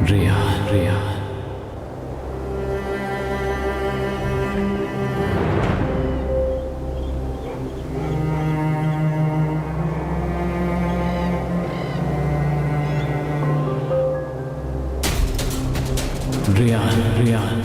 रियान रियान रियान रियान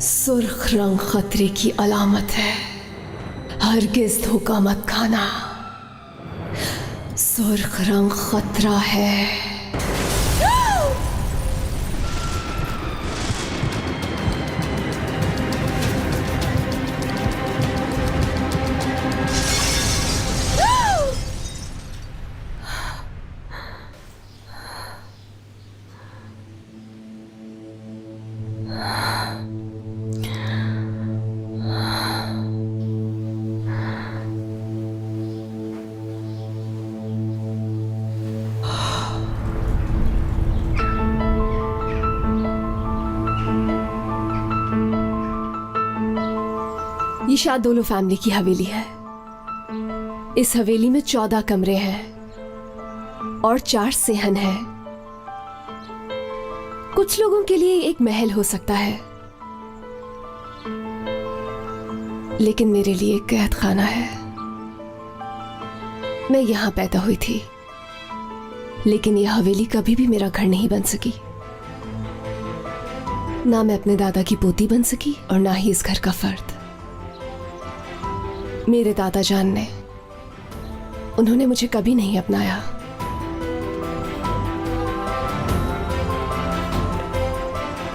सुर्ख रंग खतरे की अलामत है, हरगिज धोखा मत खाना। सुर्ख रंग खतरा है। ये शायद दोनों फैमिली की हवेली है। इस हवेली में 14 कमरे हैं और 4 सेहन हैं। कुछ लोगों के लिए एक महल हो सकता है, लेकिन मेरे लिए एक कैद खाना है। मैं यहां पैदा हुई थी, लेकिन यह हवेली कभी भी मेरा घर नहीं बन सकी। ना मैं अपने दादा की पोती बन सकी और ना ही इस घर का फर्द। मेरे दादा जान ने, उन्होंने मुझे कभी नहीं अपनाया।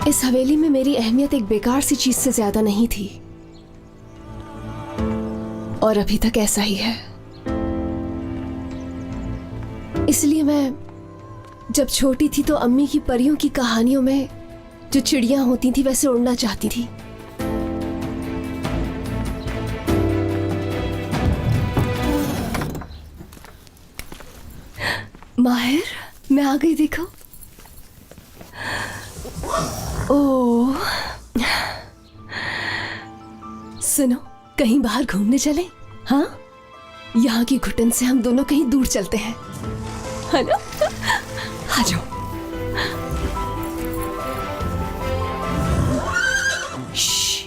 इस हवेली में मेरी अहमियत एक बेकार सी चीज से ज्यादा नहीं थी, और अभी तक ऐसा ही है। इसलिए मैं जब छोटी थी तो अम्मी की परियों की कहानियों में जो चिड़ियां होती थी वैसे उड़ना चाहती थी। माहिर, मैं आ गई, देखो। ओह, सुनो, कहीं बाहर घूमने चलें? हाँ, यहाँ की घुटन से हम दोनों कहीं दूर चलते हैं, है ना? आ जाओ।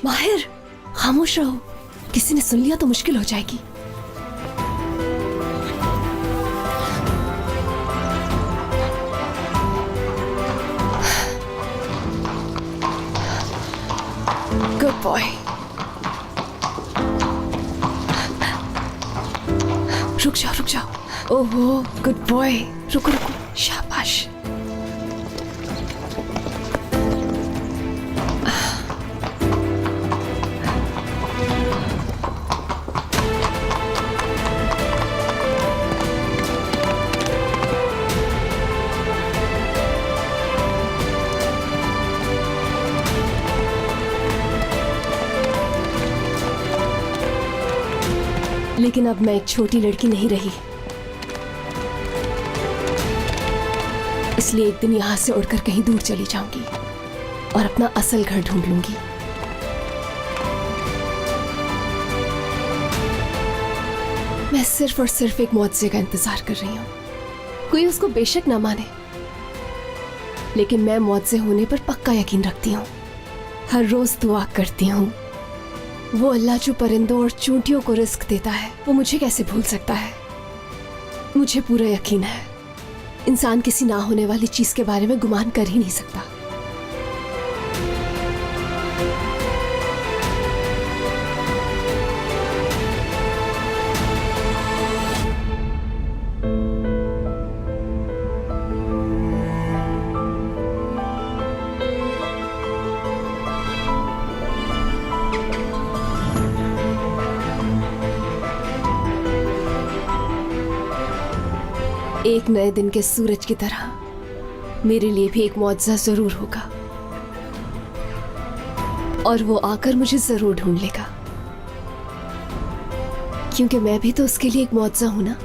माहिर, खामोश रहो, किसी ने सुन लिया तो मुश्किल हो जाएगी। Good boy. रुक जाओ, रुक जाओ। ओहो, गुड बॉय। रुको रुको, शाबाश। लेकिन अब मैं एक छोटी लड़की नहीं रही, इसलिए एक दिन यहां से उड़कर कहीं दूर चली जाऊंगी और अपना असल घर ढूंढ लूंगी। मैं सिर्फ और सिर्फ एक मुआवजे का इंतजार कर रही हूं। कोई उसको बेशक ना माने, लेकिन मैं मुआवजे होने पर पक्का यकीन रखती हूं। हर रोज दुआ करती हूं वो अल्लाह जो परिंदों और चूंटियों को रिस्क देता है वो मुझे कैसे भूल सकता है। मुझे पूरा यकीन है इंसान किसी ना होने वाली चीज के बारे में गुमान कर ही नहीं सकता। एक नए दिन के सूरज की तरह मेरे लिए भी एक मुआवजा जरूर होगा और वो आकर मुझे जरूर ढूंढ लेगा, क्योंकि मैं भी तो उसके लिए एक मुआवजा हूं ना।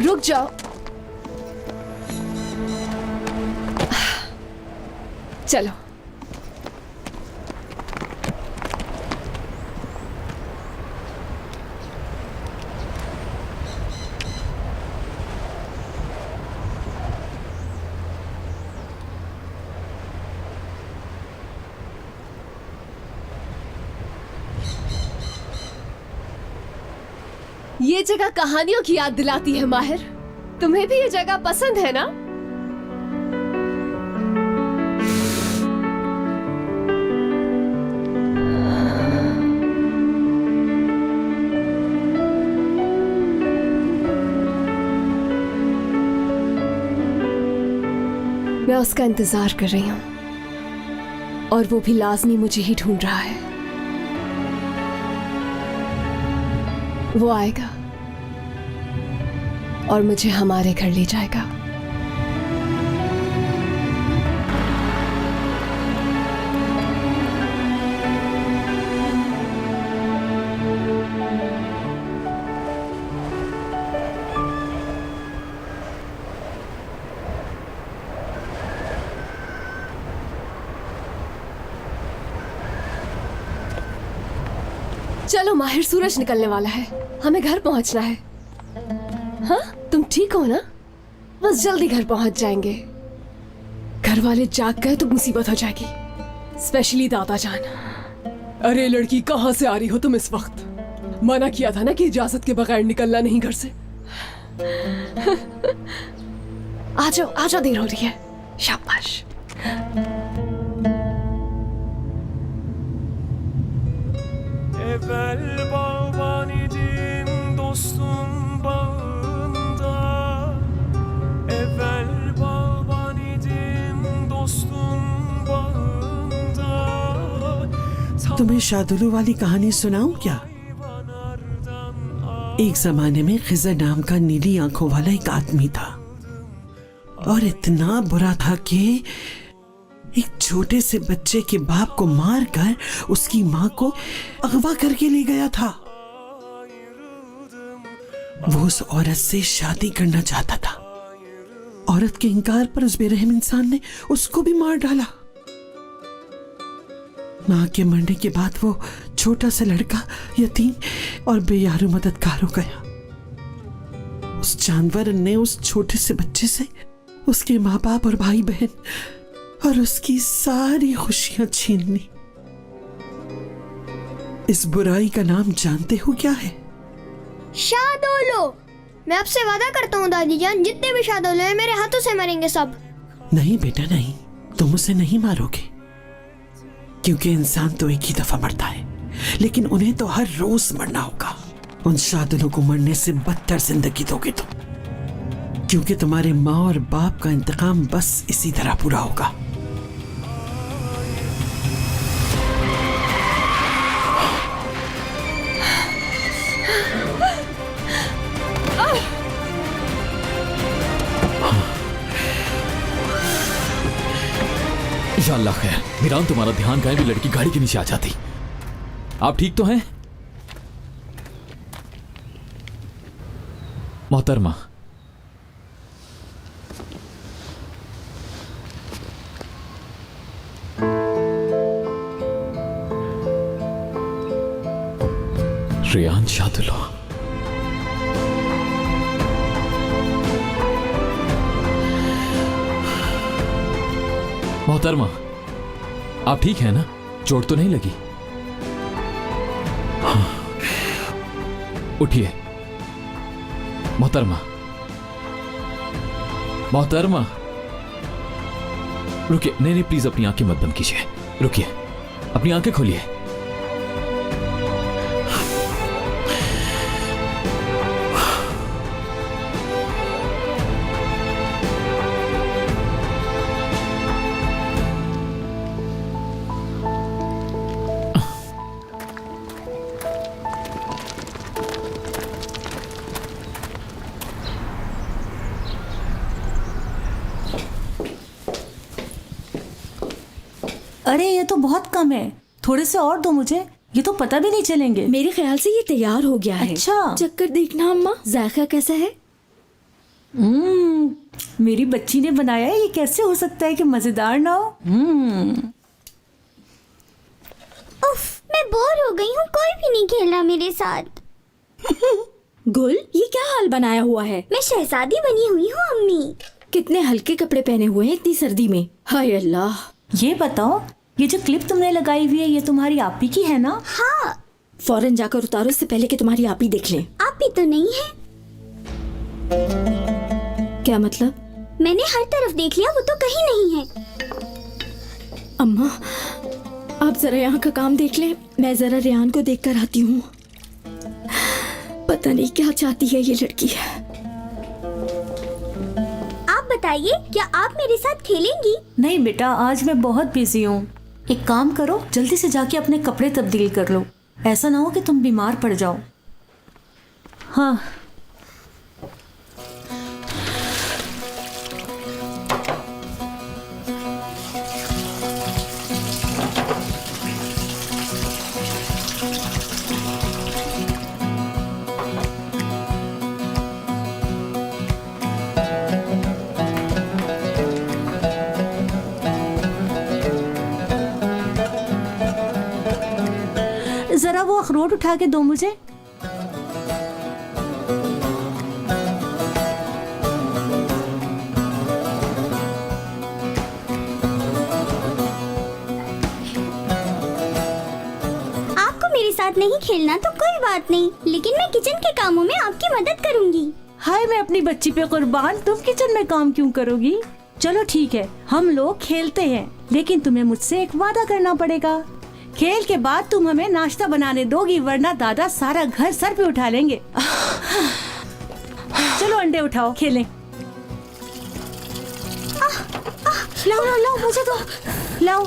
रुक जाओ। चलो। ये जगह कहानियों की याद दिलाती है माहिर। तुम्हें भी ये जगह पसंद है ना? मैं उसका इंतजार कर रही हूं और वो भी लाजमी मुझे ही ढूंढ रहा है। वो आएगा और मुझे हमारे घर ले जाएगा। चलो माहिर, सूरज निकलने वाला है, हमें घर पहुंचना है। हाँ, तुम ठीक हो ना? बस जल्दी घर पहुंच जाएंगे। घर वाले जाग गए तो मुसीबत हो जाएगी, स्पेशली दादा जान। अरे लड़की, कहाँ से आ रही हो तुम इस वक्त? मना किया था ना कि इजाजत के बगैर निकलना नहीं घर से। आ जाओ, देर हो रही है। शाबाश। Evvel bağban idim dostum bağında, evvel bağban idim dostum bağında. तुम्हें शादुलू वाली कहानी सुनाऊं क्या? एक जमाने में खिजर नाम का नीली आंखों वाला एक आदमी था और इतना बुरा था कि एक छोटे से बच्चे के बाप को मारकर उसकी मां को अगवा करके ले गया था। वो उस औरत से शादी करना चाहता था। औरत के इनकार पर उस बेरहम इंसान ने उसको भी मार डाला। मां के मरने के बाद वो छोटा सा लड़का यतीम और बेयारो मददगार हो गया। उस जानवर ने उस छोटे से बच्चे से उसके माँ बाप और भाई बहन और उसकी सारी खुशियां छीन ली। इस बुराई का नाम जानते हो क्या है? शादोलो। मैं आपसे वादा करता हूँ दादी जान, जितने भी शादोलो हैं मेरे हाथों से मरेंगे सब। नहीं बेटा नहीं, तुम उसे नहीं मारोगे, क्योंकि इंसान तो एक ही दफा मरता है, लेकिन उन्हें तो हर रोज मरना होगा। उन शादोलों को मरने से बदतर जिंदगी दोगे तुम, क्योंकि तुम्हारे माँ और बाप का इंतकाम बस इसी तरह पूरा होगा। या अल्लाह खैर, मीरान तुम्हारा ध्यान कहीं भी लड़की गाड़ी के नीचे आ जाती। आप ठीक तो हैं मोहतरमा? रियान शादुल्लाह, मोहतरमा, आप ठीक है ना? चोट तो नहीं लगी? हाँ। उठिए मोहतरमा। मोहतरमा रुकिए। नहीं नहीं, प्लीज अपनी आंखें मत बंद कीजिए। रुकिए, अपनी आंखें खोलिए। अरे ये तो बहुत कम है, थोड़े से और दो मुझे, ये तो पता भी नहीं चलेंगे। मेरे ख्याल से ये तैयार हो गया है। अच्छा। चक्कर देखना अम्मा, जायका कैसा है? मेरी बच्ची ने बनाया है, ये कैसे हो सकता है कि मजेदार ना हो? उफ, मैं बोर हो गई हूँ, कोई भी नहीं खेल रहा मेरे साथ। गुल, ये क्या हाल बनाया हुआ है? मैं शहजादी बनी हुई हूँ अम्मी। कितने हल्के कपड़े पहने हुए हैं इतनी सर्दी में। हाय अल्लाह। ये बताओ, ये जो क्लिप तुमने लगाई हुई है ये तुम्हारी आपी की है ना? हाँ। फौरन जाकर उतारो, इससे पहले कि तुम्हारी आपी देख लें। आपी तो नहीं है। क्या मतलब? मैंने हर तरफ देख लिया, वो तो कहीं नहीं है। अम्मा, आप जरा यहाँ का काम देख लें, मैं जरा रेहान को देख कर आती हूँ। पता नहीं क्या चाहती है ये लड़की। आप बताइए, क्या आप मेरे साथ खेलेंगी? नहीं बेटा, आज मैं बहुत बिजी हूँ। एक काम करो, जल्दी से जाके अपने कपड़े तब्दील कर लो, ऐसा ना हो कि तुम बीमार पड़ जाओ। हाँ। जरा वो अखरोट उठा के दो मुझे। आपको मेरे साथ नहीं खेलना तो कोई बात नहीं, लेकिन मैं किचन के कामों में आपकी मदद करूंगी। हाय, मैं अपनी बच्ची पे कुर्बान, तुम किचन में काम क्यों करोगी? चलो ठीक है, हम लोग खेलते हैं, लेकिन तुम्हें मुझसे एक वादा करना पड़ेगा। खेल के बाद तुम हमें नाश्ता बनाने दोगी, वरना दादा सारा घर सर पे उठा लेंगे। चलो अंडे उठाओ, खेलें। लाओ लाओ लाओ, मुझे दो, लाओ।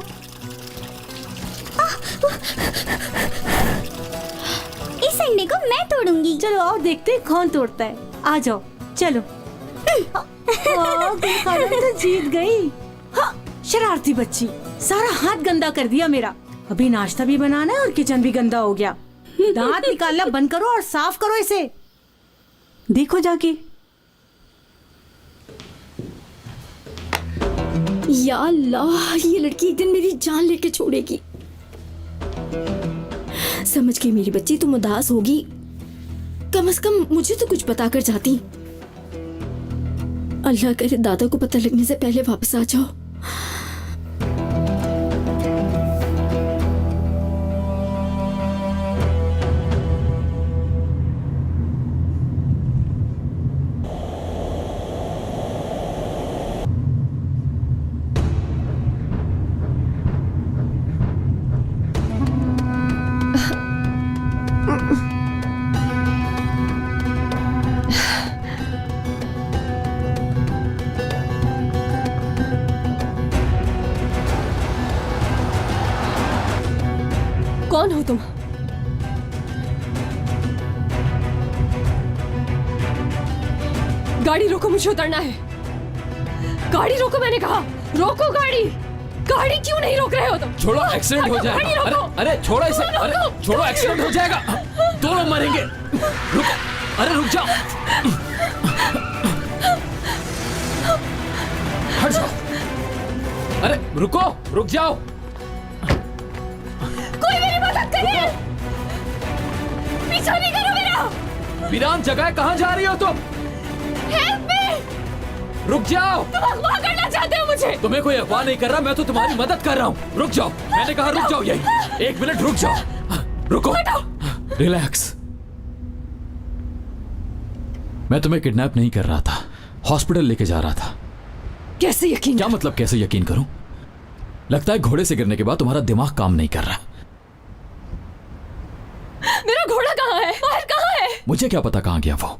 इस अंडे को मैं तोड़ूंगी। चलो आओ, देखते हैं कौन तोड़ता है। आ जाओ, चलो। खाना तो जीत गई। हाँ, शरारती बच्ची, सारा हाथ गंदा कर दिया मेरा। अभी नाश्ता भी बनाना है और किचन भी गंदा हो गया। दांत निकालना बंद करो और साफ करो इसे। देखो जाके। या अल्लाह, ये लड़की एक दिन मेरी जान लेके छोड़ेगी। समझ गई मेरी बच्ची, तुम उदास होगी, कम से कम मुझे तो कुछ बता कर जाती। अल्लाह करे दादा को पता लगने से पहले वापस आ जाओ। कौन हो तुम? गाड़ी रोको, मुझे उतरना है। गाड़ी रोको, मैंने कहा रोको गाड़ी। गाड़ी क्यों नहीं रोक रहे हो तुम? छोड़ो, एक्सीडेंट हो जाएगा। अरे अरे छोड़ो इसे, अरे छोड़ो, एक्सीडेंट हो जाएगा, दोनों मरेंगे। रुको, अरे रुक जाओ, हट जाओ। अरे रुको, रुक जाओ। कोई मेरी मदद करे, पीछा नहीं करो मेरा। वीरान, जगह कहाँ जा रही हो तुम? हेल्प मी, रुक जाओ। तुम अगवा करना चाहते हो मुझे? तुम्हें कोई अगवा नहीं कर रहा, मैं तो तुम्हारी मदद कर रहा हूँ। रुक जाओ, मैंने कहा रुक जाओ। यही 1 मिनट रुक जाओ। रुको, रिलैक्स। मैं तुम्हें किडनैप नहीं कर रहा था, हॉस्पिटल लेके जा रहा था। कैसे यकीन? क्या मतलब कैसे यकीन करूं? लगता है घोड़े से गिरने के बाद तुम्हारा दिमाग काम नहीं कर रहा। मेरा घोड़ा कहाँ है? बाहर कहाँ है? मुझे क्या पता कहाँ गया वो।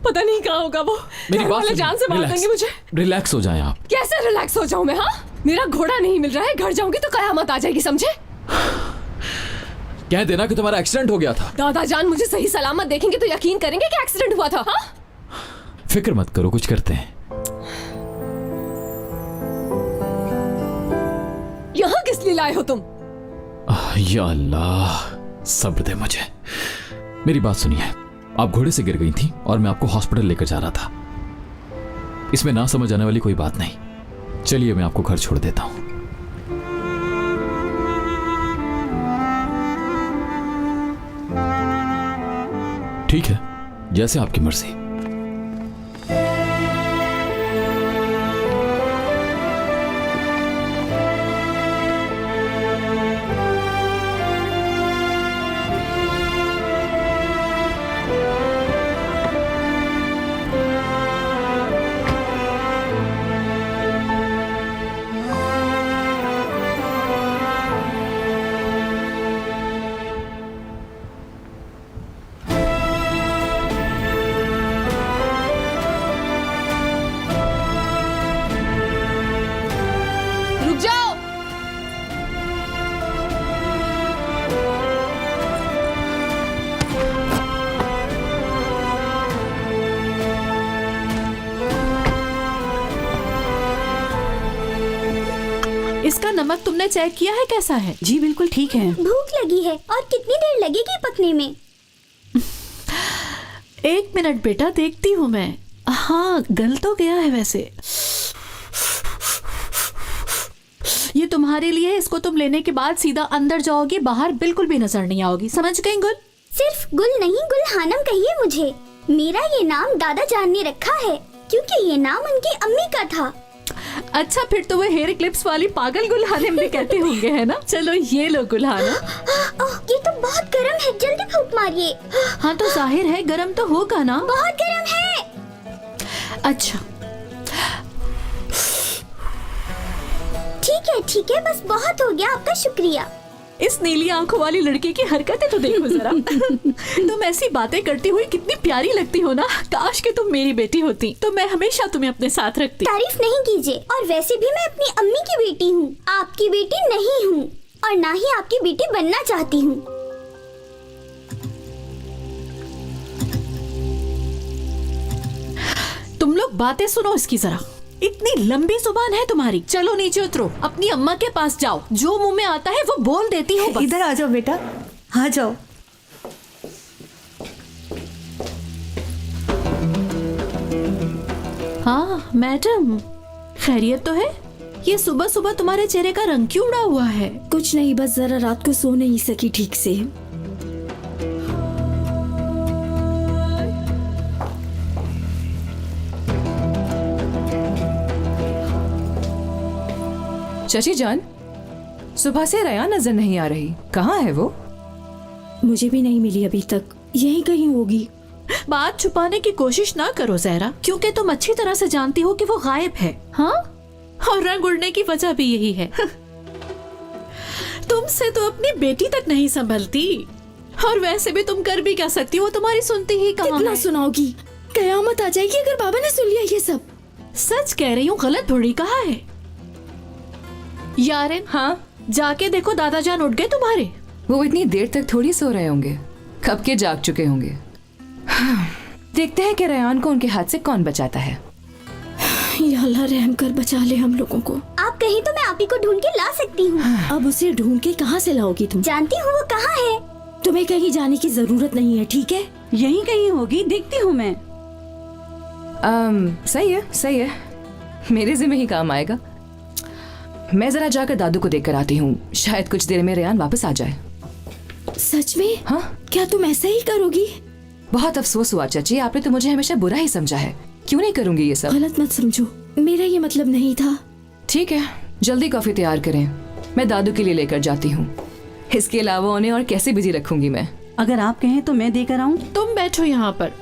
पता नहीं कहाँ होगा वो। मेरी बात वाले जान से मार देंगे मुझे। रिलैक्स हो जाएं आप। कैसे रिलैक्स हो जाऊं मैं? हाँ, मेरा घोड़ा नहीं मिल रहा है, घर जाऊंगी तो कयामत आ जाएगी, समझे? कह देना कि तुम्हारा एक्सीडेंट हो गया था। दादा जान मुझे सही सलामत देखेंगे तो यकीन करेंगे कि एक्सीडेंट हुआ था। हाँ? फिक्र मत करो, कुछ करते हैं। यहाँ किस लिए लाए हो तुम? या अल्लाह, सब्र दे मुझे। मेरी बात सुनिए, आप घोड़े से गिर गई थी और मैं आपको हॉस्पिटल लेकर जा रहा था। इसमें ना समझ आने वाली कोई बात नहीं। चलिए मैं आपको घर छोड़ देता हूं। ठीक है, जैसे आपकी मर्जी। रुक जाओ। इसका नमक तुमने चेक किया है कैसा है? जी बिल्कुल ठीक है। भूख लगी है और कितनी देर लगेगी पकने में? 1 मिनट बेटा, देखती हूँ मैं। हाँ, गल तो गया है वैसे। ये तुम्हारे लिए, इसको तुम लेने के बाद सीधा अंदर जाओगी, बाहर बिल्कुल भी नजर नहीं आओगी। समझ गई गुल? सिर्फ गुल नहीं, गुलहानम कहिए मुझे। मेरा ये नाम दादा जान ने रखा है क्योंकि ये नाम उनकी अम्मी का था। अच्छा, फिर तो वो हेयर क्लिप्स वाली पागल गुलहानम भी कहते होंगे, है ना? चलो ये लो गुलहानम। ओह, ये तो बहुत गर्म है, जल्दी फूंक मारिए। हाँ तो जाहिर है गर्म तो होगा ना। बहुत गर्म है। अच्छा ठीक है, बस बहुत हो गया, आपका शुक्रिया। इस नीली आंखों वाली लड़की की हरकतें तो देखो जरा। तुम ऐसी बातें करती हुई कितनी प्यारी लगती हो ना। काश कि तुम मेरी बेटी होती तो मैं हमेशा तुम्हें अपने साथ रखती। तारीफ नहीं कीजिए, और वैसे भी मैं अपनी अम्मी की बेटी हूँ, आपकी बेटी नहीं हूँ, और ना ही आपकी बेटी बनना चाहती हूँ। तुम लोग बातें सुनो इसकी जरा। इतनी लंबी जुबान है तुम्हारी। चलो नीचे उतरो, अपनी अम्मा के पास जाओ, जो मुंह में आता है वो बोल देती हो बस। इधर आ जाओ बेटा, आ जाओ। हाँ मैडम, खैरियत तो है? ये सुबह सुबह तुम्हारे चेहरे का रंग क्यों उड़ा हुआ है? कुछ नहीं, बस जरा रात को सो नहीं सकी ठीक से। शशि जान, सुबह से रया नजर नहीं आ रही, कहाँ है वो? मुझे भी नहीं मिली अभी तक, यहीं कहीं होगी। बात छुपाने की कोशिश ना करो जहरा, क्योंकि तुम अच्छी तरह से जानती हो कि वो गायब है। हाँ, और रंग उड़ने की वजह भी यही है। तुमसे तो अपनी बेटी तक नहीं संभलती, और वैसे भी तुम कर भी क्या सकती हो, तुम्हारी सुनती ही कहाँ कितना है। सुनाओगी? कयामत आ जाएगी अगर बाबा ने सुन लिया ये सब। सच कह रही हूँ, गलत थोड़ी कहा है। यारिन, हाँ जाके देखो, दादा जान उठ गए तुम्हारे। वो इतनी देर तक थोड़ी सो रहे होंगे, कब के जाग चुके होंगे। देखते हैं कि रेयान को उनके हाथ से कौन बचाता है। या अल्लाह रहम कर बचा ले हम लोगों को। आप कहीं तो मैं आप ही को ढूंढ के ला सकती हूँ। अब उसे ढूंढ के कहाँ से लाओगी तुम? जानती हूँ वो कहाँ है। तुम्हें कहीं जाने की जरूरत नहीं है, ठीक है? यहीं कहीं होगी, देखती हूँ मैं। सही है, मेरे जिम्मे ही काम आएगा। मैं जरा जाकर दादू को देखकर आती हूँ, शायद कुछ देर में रेयान वापस आ जाए। सच में? हाँ, क्या तुम ऐसा ही करोगी? बहुत अफसोस हुआ चाची, आपने तो मुझे हमेशा बुरा ही समझा है। क्यों नहीं करूंगी ये सब? गलत मत समझो, मेरा ये मतलब नहीं था। ठीक है, जल्दी कॉफी तैयार करें, मैं दादू के लिए लेकर जाती हूँ। इसके अलावा उन्हें और कैसे बिजी रखूंगी मैं? अगर आप कहें तो मैं देकर आऊं। तुम बैठो यहाँ पर।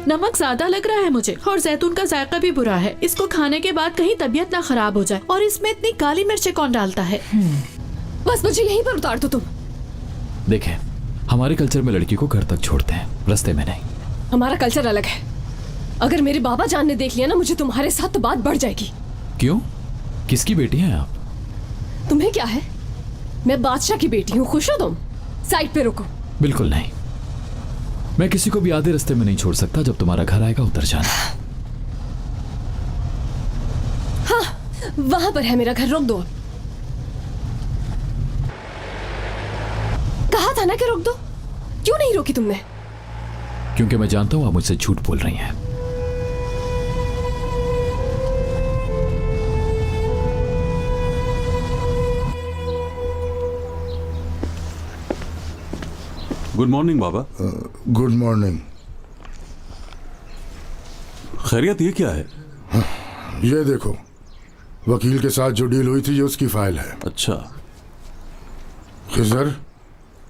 नमक ज्यादा लग रहा है मुझे और जैतून का जायका भी बुरा है। इसको खाने के बाद कहीं तबीयत ना खराब हो जाए। और इसमें इतनी काली मिर्चें कौन डालता है? बस मुझे यहीं पर उतार दो तुम। देखें, हमारे कल्चर में लड़की को घर तक छोड़ते हैं, रास्ते में नहीं। हमारा कल्चर अलग है। अगर मेरे बाबा जान ने देख लिया ना मुझे तुम्हारे साथ, तो बात बढ़ जाएगी। क्यों? किसकी बेटी हैं आप? तुम्हें क्या है? मैं बादशाह की बेटी हूँ। खुश हो तुम? साइड पे रुको। बिल्कुल नहीं, मैं किसी को भी आधे रास्ते में नहीं छोड़ सकता। जब तुम्हारा घर आएगा उतर जाना। हाँ, वहां पर है मेरा घर, रोक दो। कहा था ना कि रोक दो। क्यों नहीं रोकी तुमने? क्योंकि मैं जानता हूं आप मुझसे झूठ बोल रही हैं। गुड मॉर्निंग बाबा। Good morning. खैरियत ये क्या है? ये देखो, वकील के साथ जो डील हुई थी ये उसकी फाइल है। अच्छा। खिजर,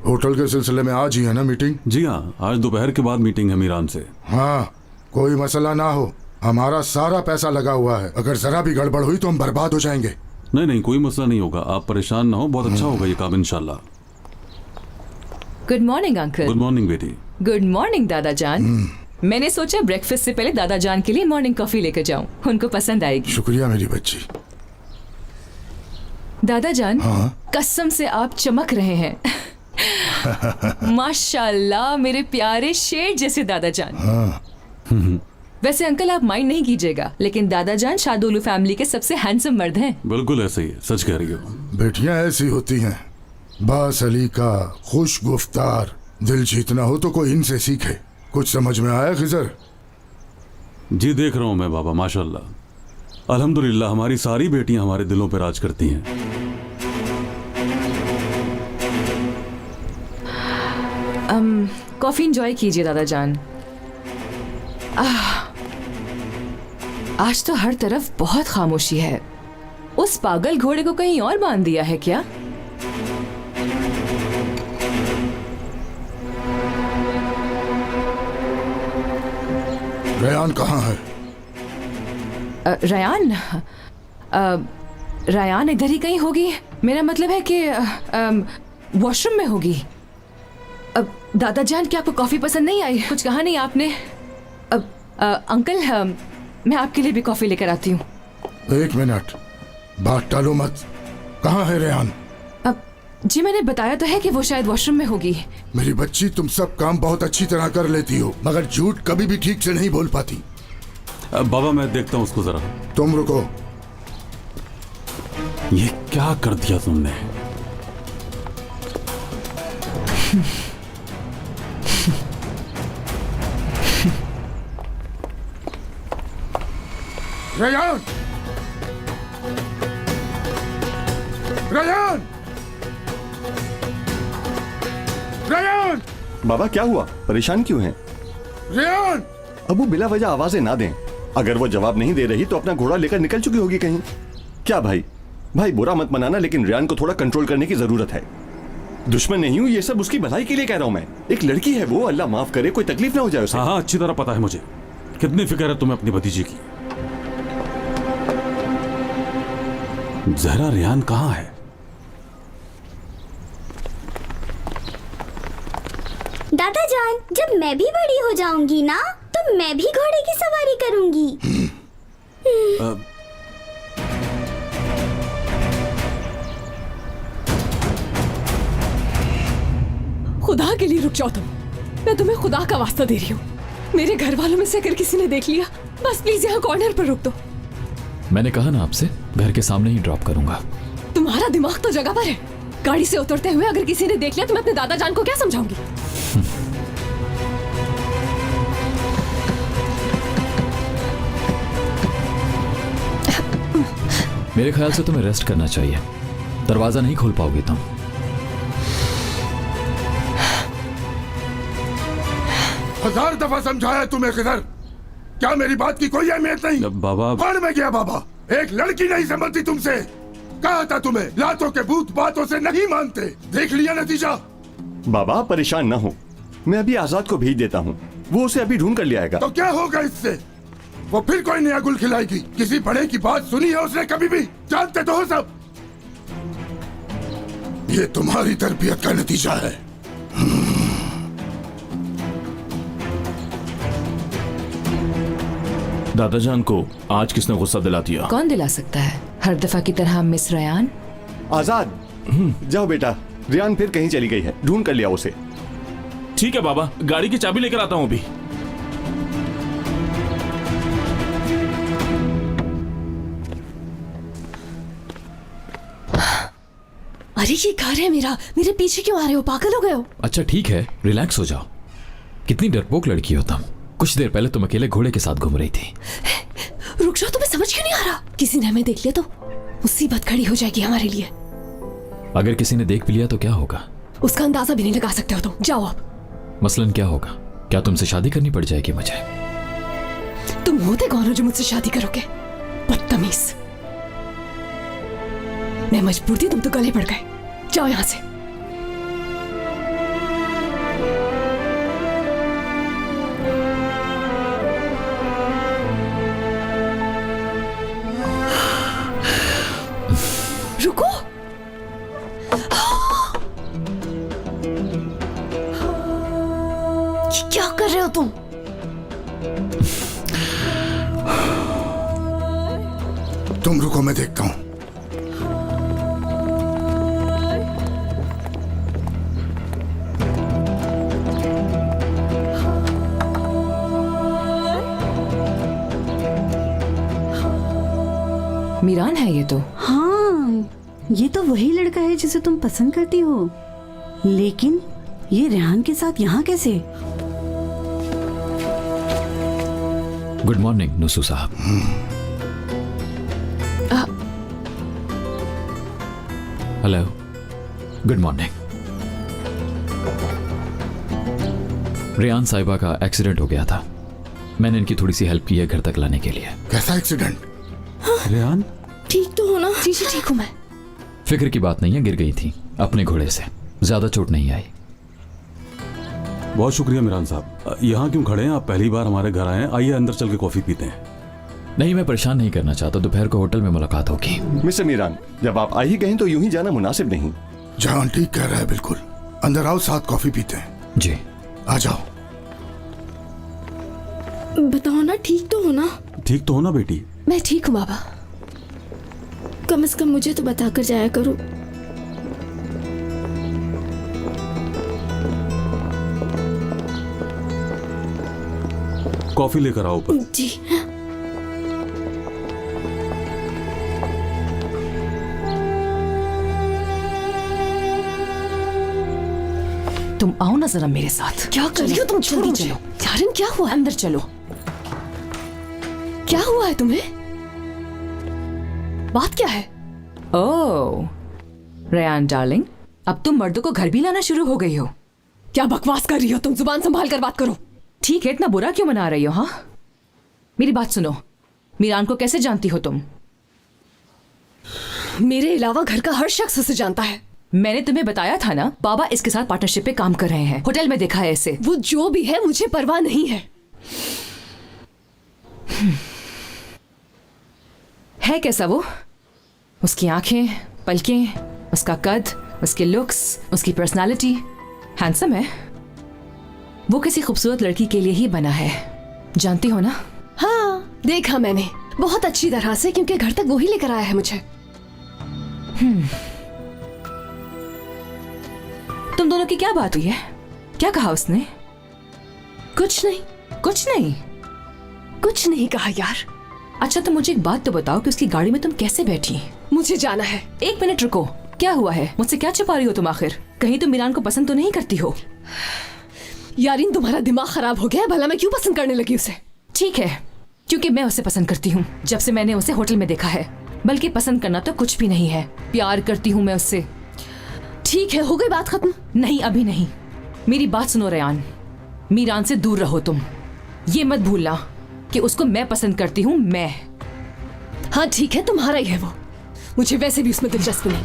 होटल के सिलसिले में आज ही है ना मीटिंग? जी हाँ, आज दोपहर के बाद मीटिंग है मीरान से। हाँ, कोई मसला ना हो, हमारा सारा पैसा लगा हुआ है। अगर जरा भी गड़बड़ हुई तो हम बर्बाद हो जाएंगे। नहीं नहीं, कोई मसला नहीं होगा, आप परेशान ना हो, बहुत अच्छा होगा ये काम इंशाल्लाह। Good morning uncle. Good morning बेटी। गुड मॉर्निंग दादा जान। मैंने सोचा ब्रेकफास्ट से पहले दादा जान के लिए मॉर्निंग कॉफी लेकर जाऊं, उनको पसंद आएगी। शुक्रिया मेरी बच्ची। दादा जान, हाँ? कसम से आप चमक रहे हैं। माशाल्लाह, मेरे प्यारे शेर जैसे दादा जान। हाँ। वैसे अंकल आप माइंड नहीं कीजिएगा, लेकिन दादा जान शादुलू फैमिली के सबसे हैंडसम मर्द हैं। बिल्कुल ऐसे ही है, सच कह रही हो। बेटियां ऐसी होती हैं, बासलीका, खुश गुफ्तार। दिल जीतना हो तो कोई इनसे सीखे। कुछ समझ में आया खिजर? जी देख रहा हूँ मैं बाबा, माशाल्लाह अल्हम्दुलिल्लाह, हमारी सारी बेटियां हमारे दिलों पर राज करती हैं। कॉफी एंजॉय कीजिए दादा जान। आज तो हर तरफ बहुत खामोशी है। उस पागल घोड़े को कहीं और बांध दिया है क्या? रेयान कहाँ है? रयान? रयान इधर ही कहीं होगी। मेरा मतलब है कि वॉशरूम में होगी। दादा जान, क्या आपको कॉफी पसंद नहीं आई? कुछ कहा नहीं आपने? अंकल, मैं आपके लिए भी कॉफी लेकर आती हूँ। एक मिनट, बात टालो मत। कहाँ है रेयान? जी मैंने बताया तो है कि वो शायद वॉशरूम में होगी। मेरी बच्ची, तुम सब काम बहुत अच्छी तरह कर लेती हो, मगर झूठ कभी भी ठीक से नहीं बोल पाती। बाबा मैं देखता हूँ उसको जरा। तुम रुको। ये क्या कर दिया तुमने? रेयान! रेयान! रेयान! बाबा क्या हुआ, परेशान क्यों हैं? रेयान! अबू बिला वजह आवाजें ना दें। अगर वो जवाब नहीं दे रही तो अपना घोड़ा लेकर निकल चुकी होगी कहीं। क्या भाई? भाई बुरा मत मनाना, लेकिन रेयान को थोड़ा कंट्रोल करने की जरूरत है। दुश्मन नहीं हूँ, ये सब उसकी भलाई के लिए कह रहा हूँ मैं। एक लड़की है वो, अल्लाह माफ करे, कोई तकलीफ ना हो जाए उसे। हाँ अच्छी तरह पता है मुझे। कितनी फिक्र है तुम्हें अपनी भतीजी की। जहरा, रेयान कहाँ है? दादा जान, जब मैं भी बड़ी हो जाऊंगी ना, तो मैं भी घोड़े की सवारी करूंगी। खुदा के लिए रुक जाओ तुम। मैं तुम्हें खुदा का वास्ता दे रही हूँ। मेरे घर वालों में से अगर किसी ने देख लिया, बस प्लीज यहाँ कॉर्नर पर रुक दो। मैंने कहा ना आपसे, घर के सामने ही ड्रॉप करूंगा। तुम्हारा दिमाग तो जगह पर है। गाड़ी से उतरते हुए अगर किसी ने देख लिया तो मैं अपने दादा जान को क्या समझाऊंगी? मेरे ख्याल से तुम्हें रेस्ट करना चाहिए। दरवाजा नहीं खोल पाओगे तुम। 1000 दफा समझाया तुम्हें किधर, क्या मेरी बात की कोई अहमियत नहीं? बाबा बाढ़ में गया बाबा, एक लड़की नहीं समझती तुमसे। कहा था तुम्हें, लातों के भूत बातों से नहीं मानते, देख लिया नतीजा। बाबा परेशान ना हो, मैं अभी आजाद को भेज देता हूँ, वो उसे अभी ढूंढ कर ले आएगा। तो क्या होगा इससे? वो फिर कोई नया गुल खिलाएगी। किसी बड़े की बात सुनी है उसने कभी भी? जानते तो हो सब। ये तुम्हारी तरबियत का नतीजा है। दादाजान को आज किसने गुस्सा दिला दिया? कौन दिला सकता है, हर दफा की तरह मिस रयान। आजाद जाओ बेटा, रियान फिर कहीं चली गई है, ढूंढ कर लिया उसे। ठीक है बाबा, गाड़ी की चाबी लेकर आता हूँ अभी। अरे ये घर है मेरा, मेरे पीछे क्यों आ रहे हो? पागल हो गए हो? अच्छा ठीक है, रिलैक्स हो जाओ। कितनी डरपोक लड़की हो तुम। कुछ देर पहले तुम अकेले घोड़े के साथ घूम रही थी। रुक जाओ, तुम्हें समझ क्यों नहीं आ रहा? किसी ने हमें देख लिया तो मुसीबत खड़ी हो जाएगी हमारे लिए। अगर किसी ने देख भी लिया तो क्या होगा? उसका अंदाजा भी नहीं लगा सकते हो तुम। जाओ अब। मसलन क्या होगा? क्या तुमसे शादी करनी पड़ जाएगी मुझे? तुम होते कौन हो जो मुझसे शादी करोगे? बदतमीज। मैं मजबूर थी, तुम तो गले पड़ गए। जाओ यहां से। रुको। क्या कर रहे हो तुम? तुम रुको, मैं देखता हूं। मीरान है ये तो। हाँ, ये तो वही लड़का है जिसे तुम पसंद करती हो, लेकिन ये रेहान के साथ यहाँ कैसे? गुड मॉर्निंग नुसू साहब। Hello, good morning. रेहान साहिबा का एक्सीडेंट हो गया था, मैंने इनकी थोड़ी सी हेल्प की है घर तक लाने के लिए। कैसा एक्सीडेंट? रेहान ठीक तो हो ना? जी जी ठीक हूँ मैं। फिक्र की बात नहीं है, गिर गई थी अपने घोड़े से, ज्यादा चोट नहीं आई। बहुत शुक्रिया मिरान साहब। यहाँ क्यों खड़े हैं आप? पहली बार हमारे घर आए हैं, आइए अंदर चल के कॉफी पीते हैं। नहीं, मैं परेशान नहीं करना चाहता, दोपहर को होटल में मुलाकात होगी। मिस्टर मीरान, जब आप आ ही गए तो यूं ही जाना मुनासिब नहीं। जान ठीक कह रहा है, बिल्कुल। अंदर आओ, साथ कॉफी पीते हैं। जी आ जाओ। बताओ ना, ठीक तो हो ना? ठीक तो हो ना बेटी? मैं ठीक हूँ बाबा। कम से कम मुझे तो बताकर जाया करो। कॉफी लेकर आओ ऊपर। जी। तुम आओ ना जरा मेरे साथ। क्या कर रही हो तुम? छोड़ो मुझे। यारिन क्या हुआ? अंदर चलो। क्या हुआ है तुम्हें? बात क्या है? ओह रेहान डार्लिंग, अब तुम मर्दों को घर भी लाना शुरू हो गई हो। क्या बकवास कर रही हो तुम? जुबान संभाल कर बात करो। ठीक है, इतना बुरा क्यों मना रही हो? हाँ, मेरी बात सुनो। मीरान को कैसे जानती हो तुम? मेरे अलावा घर का हर शख्स उसे जानता है। मैंने तुम्हें बताया था ना, बाबा इसके साथ पार्टनरशिप पे काम कर रहे हैं। होटल में देखा है इसे। वो जो भी है मुझे परवाह नहीं है। है कैसा वो? उसकी आंखें, पलकें, उसका कद, उसके लुक्स, उसकी पर्सनालिटी। हैंडसम है। वो किसी खूबसूरत लड़की के लिए ही बना है, जानती हो ना? हाँ, देखा मैंने बहुत अच्छी तरह से, क्योंकि घर तक वो ही लेकर आया है मुझे। तुम दोनों की क्या बात हुई है? क्या कहा उसने? कुछ नहीं। कुछ नहीं? कुछ नहीं कहा यार। अच्छा, तो मुझे एक बात तो बताओ कि उसकी गाड़ी में तुम कैसे बैठी? मुझे जाना है। एक मिनट रुको, क्या हुआ है? मुझसे क्या छुपा रही हो तुम आखिर? कहीं तुम मीरान को पसंद तो नहीं करती हो? यारिन, तुम्हारा दिमाग खराब हो गया है। भला मैं क्यों पसंद करने लगी उसे? ठीक है, क्योंकि मैं उसे पसंद करती हूँ। जब से मैंने उसे होटल में देखा है। बल्कि पसंद करना तो कुछ भी नहीं है, प्यार करती हूँ मैं उससे। ठीक है, हो गई बात खत्म? नहीं, अभी नहीं। मेरी बात सुनो रेहान, मीरान से दूर रहो तुम। ये मत भूलना कि उसको मैं पसंद करती हूँ, मैं। हाँ ठीक है, तुम्हारा ही है वो, मुझे वैसे भी उसमें दिलचस्पी नहीं।